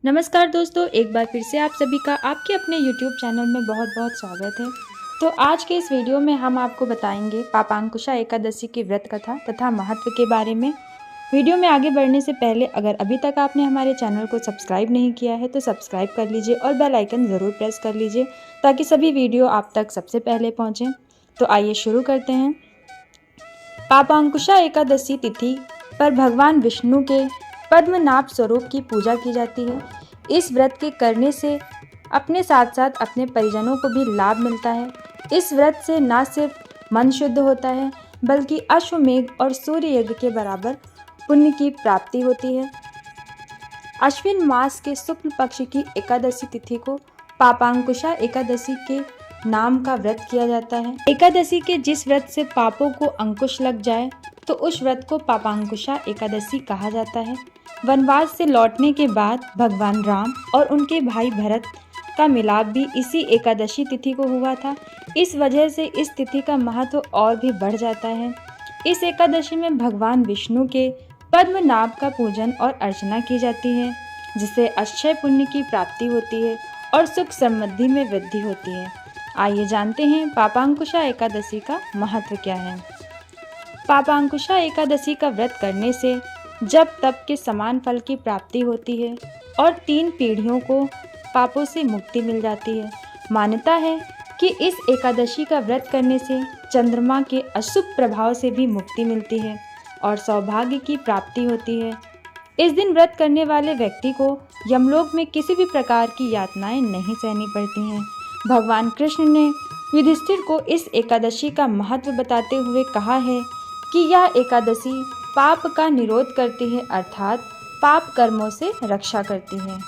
नमस्कार दोस्तों, एक बार फिर से आप सभी का आपके अपने YouTube चैनल में बहुत बहुत स्वागत है। तो आज के इस वीडियो में हम आपको बताएंगे पापांकुशा एकादशी की व्रत कथा तथा महत्व के बारे में। वीडियो में आगे बढ़ने से पहले अगर अभी तक आपने हमारे चैनल को सब्सक्राइब नहीं किया है तो सब्सक्राइब कर लीजिए और बेल आइकन ज़रूर प्रेस कर लीजिए ताकि सभी वीडियो आप तक सबसे पहले पहुँचें। तो आइए शुरू करते हैं। पापांकुशा एकादशी तिथि पर भगवान विष्णु के पद्मनाभ स्वरूप की पूजा की जाती है। इस व्रत के करने से अपने साथ साथ अपने परिजनों को भी लाभ मिलता है। इस व्रत से न सिर्फ मन शुद्ध होता है बल्कि अश्वमेघ और सूर्य यज्ञ के बराबर पुण्य की प्राप्ति होती है। अश्विन मास के शुक्ल पक्ष की एकादशी तिथि को पापांकुशा एकादशी के नाम का व्रत किया जाता है। एकादशी के जिस व्रत से पापों को अंकुश लग जाए तो उस व्रत को पापांकुशा एकादशी कहा जाता है। वनवास से लौटने के बाद भगवान राम और उनके भाई भरत का मिलाप भी इसी एकादशी तिथि को हुआ था। इस वजह से इस तिथि का महत्व और भी बढ़ जाता है। इस एकादशी में भगवान विष्णु के पद्मनाभ का पूजन और अर्चना की जाती है, जिससे अक्षय पुण्य की प्राप्ति होती है और सुख समृद्धि में वृद्धि होती है। आइए जानते हैं पापांकुशा एकादशी का महत्व क्या है। पापांकुशा एकादशी का व्रत करने से जब तप के समान फल की प्राप्ति होती है और 3 पीढ़ियों को पापों से मुक्ति मिल जाती है। मान्यता है कि इस एकादशी का व्रत करने से चंद्रमा के अशुभ प्रभाव से भी मुक्ति मिलती है और सौभाग्य की प्राप्ति होती है। इस दिन व्रत करने वाले व्यक्ति को यमलोक में किसी भी प्रकार की यातनाएं नहीं सहनी पड़ती हैं। भगवान कृष्ण ने युधिष्ठिर को इस एकादशी का महत्व बताते हुए कहा है कि यह एकादशी पाप का निरोध करती है, अर्थात पाप कर्मों से रक्षा करती है।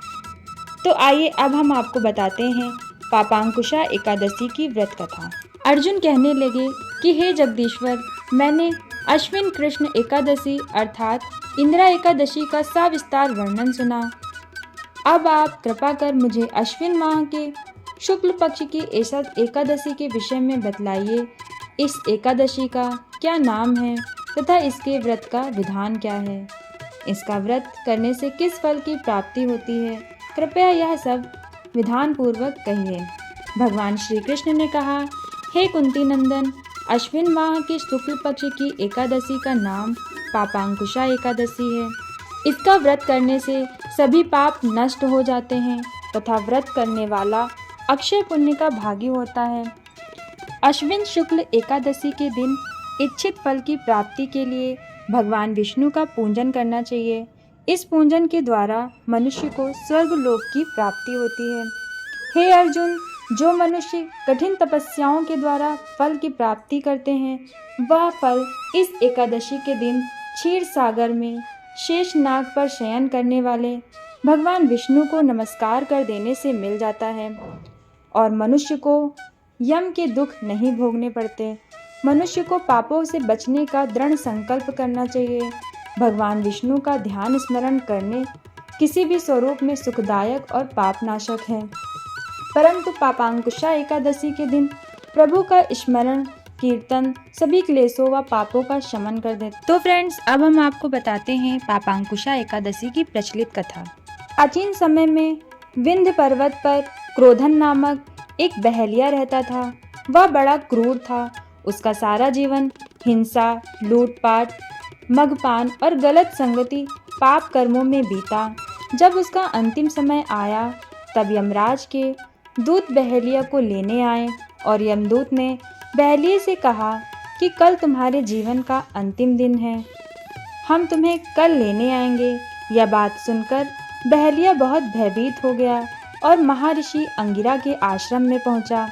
तो आइए अब हम आपको बताते हैं पापांकुशा एकादशी की व्रत कथा। अर्जुन कहने लगे कि हे जगदीश्वर, मैंने अश्विन कृष्ण एकादशी अर्थात इंदिरा एकादशी का सविस्तार वर्णन सुना। अब आप कृपा कर मुझे अश्विन माह के शुक्ल पक्ष की एकादशी के विषय में बतलाइए। इस एकादशी का क्या नाम है तथा इसके व्रत का विधान क्या है? इसका व्रत करने से किस फल की प्राप्ति होती है? कृपया यह सब विधान पूर्वक कहिए। भगवान श्री कृष्ण ने कहा, हे कुंती नंदन, अश्विन माह की शुक्ल पक्ष की एकादशी का नाम पापांकुशा एकादशी है। इसका व्रत करने से सभी पाप नष्ट हो जाते हैं तथा व्रत करने वाला अक्षय पुण्य का भागी होता है। अश्विन शुक्ल एकादशी के दिन इच्छित फल की प्राप्ति के लिए भगवान विष्णु का पूजन करना चाहिए। इस पूजन के द्वारा मनुष्य को स्वर्ग लोक की प्राप्ति होती है। हे अर्जुन, जो मनुष्य कठिन तपस्याओं के द्वारा फल की प्राप्ति करते हैं, वह फल इस एकादशी के दिन क्षीर सागर में शेष नाग पर शयन करने वाले भगवान विष्णु को नमस्कार कर देने से मिल जाता है और मनुष्य को यम के दुख नहीं भोगने पड़ते। मनुष्य को पापों से बचने का दृढ़ संकल्प करना चाहिए। भगवान विष्णु का ध्यान स्मरण करने किसी भी स्वरूप में सुखदायक और पापनाशक है, परंतु पापांकुशा एकादशी के दिन प्रभु का स्मरण कीर्तन सभी क्लेशों व पापों का शमन कर देते। तो फ्रेंड्स, अब हम आपको बताते हैं पापांकुशा एकादशी की प्रचलित कथा। प्राचीन समय में विंध्य पर्वत पर क्रोधन नामक एक बहेलिया रहता था। वह बड़ा क्रूर था। उसका सारा जीवन हिंसा, लूटपाट, मद्यपान और गलत संगति पाप कर्मों में बीता। जब उसका अंतिम समय आया तब यमराज के दूत बहेलिया को लेने आए और यमदूत ने बहेलिये से कहा कि कल तुम्हारे जीवन का अंतिम दिन है, हम तुम्हें कल लेने आएंगे। यह बात सुनकर बहेलिया बहुत भयभीत हो गया और महर्षि अंगिरा के आश्रम में पहुंचा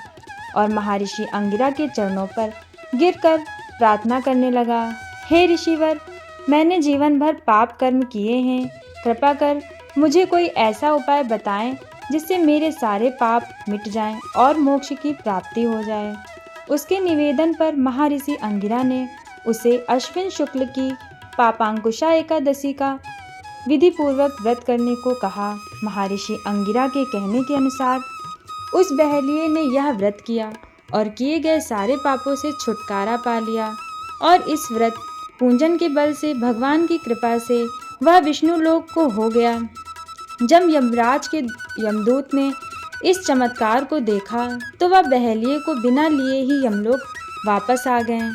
और महर्षि अंगिरा के चरणों पर गिरकर प्रार्थना करने लगा, हे ऋषिवर, मैंने जीवन भर पाप कर्म किए हैं। कृपा कर मुझे कोई ऐसा उपाय बताएं जिससे मेरे सारे पाप मिट जाएं और मोक्ष की प्राप्ति हो जाए। उसके निवेदन पर महर्षि अंगिरा ने उसे अश्विन शुक्ल की पापांकुशा एकादशी का विधि पूर्वक व्रत करने को कहा। महर्षि अंगिरा के कहने के अनुसार उस बहेलिये ने यह व्रत किया और किए गए सारे पापों से छुटकारा पा लिया और इस व्रत पूजन के बल से भगवान की कृपा से वह विष्णु लोक को हो गया। जब यमराज के यमदूत ने इस चमत्कार को देखा तो वह बहेलिए को बिना लिए ही यमलोक वापस आ गए।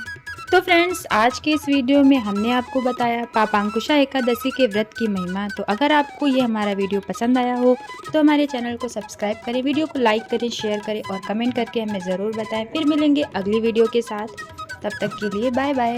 तो फ्रेंड्स, आज के इस वीडियो में हमने आपको बताया पापांकुशा एकादशी के व्रत की महिमा। तो अगर आपको ये हमारा वीडियो पसंद आया हो तो हमारे चैनल को सब्सक्राइब करें, वीडियो को लाइक करें, शेयर करें और कमेंट करके हमें ज़रूर बताएं। फिर मिलेंगे अगली वीडियो के साथ, तब तक के लिए बाय बाय।